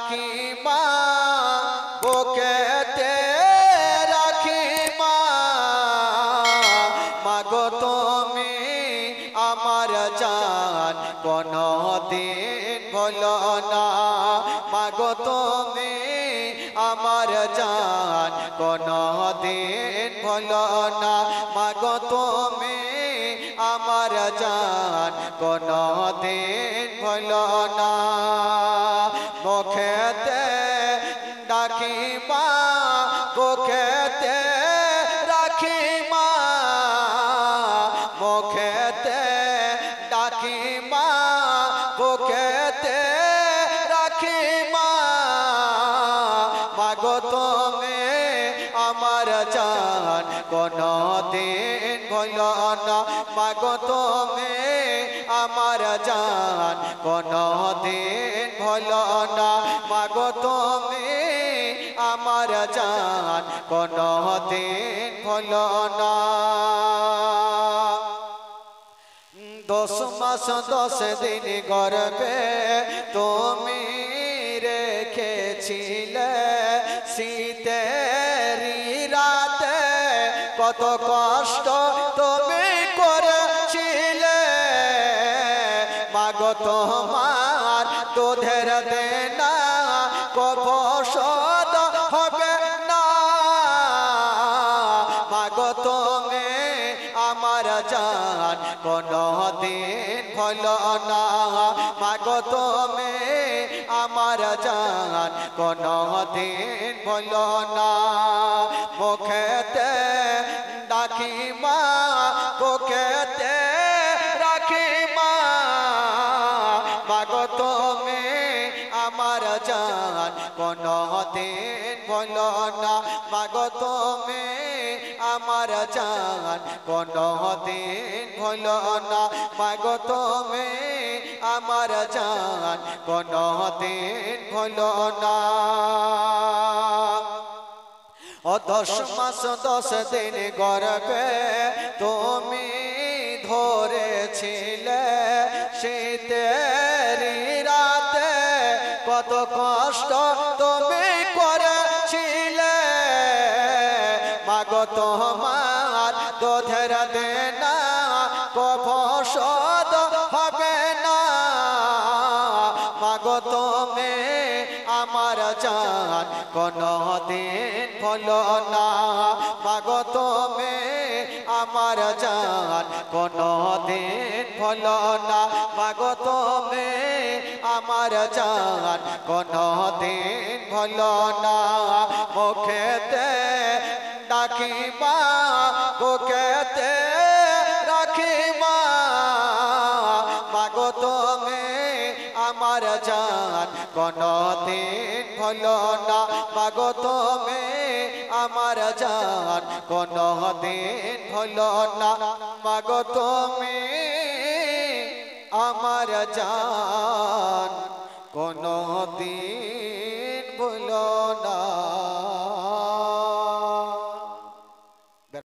ডাকি মা বুকেতে রাখি মা, মাগো তুমি আমার জান কোনদিন ভুলো না, মাগো তুমি আমার জান কোনদিন ভুলো না, মাগো তুমি আমার জান কোনদিন ভুলো না। মুখেতে ডাকি মা বুকেতে রাখি মা, মুখেতে ডাকি মা বুকেতে রাখি মা, মাগো তুমি আমার জান কোনদিন ভুলো না, মাগো তুমি আমার জান কোনদিন ভুলো না, মাগো তুমি আমার জান কোনদিন ভুলো না। 10 মাস 10 দিন গর্ভে তুমি রেখেছিলে, শীতের রাতে কত কষ্ট তুমি করেছিলে, মাগো তোমার দুধের দেনা কবো শোধ হবে না, মাগো তুমি আমার জান কোনদিন ভুলো না, মাগো তুমি আমার জান কোনদিন ভুলো না। মুখেতে ডাকি মা বুকেতে রাখি মা, মাগো তুমি আমার জান কোনদিন ভুলো না, মাগো তুমি আমার জান কোনদিন ভুলো না, মাগো তুমি আমার জান কোনদিন ভুলো না। 10 মাস 10 দিন গর্ভে তুমি ধরেছিলে, শীতের রাতে কত কষ্ট তুমি করেছিলে, মাগো তোমার দুধের দেনা কবো শোধ হবে না, মাগো তুমি আমার জান কোনদিন ভুলো না, মাগো তুমি আমার জান কোনদিন ভুলো না, মাগো তুমি আমার জান কোনদিন ভুলো না। মুখেতে ডাকি মা বুকেতে রাখি মা, মাগো তুমি আমার জান কোনদিন ভুলো না, মাগো তুমি আমার জান কোনদিন ভুলো না, মাগো তুমি আমার জান কোনদিন ভুলো না।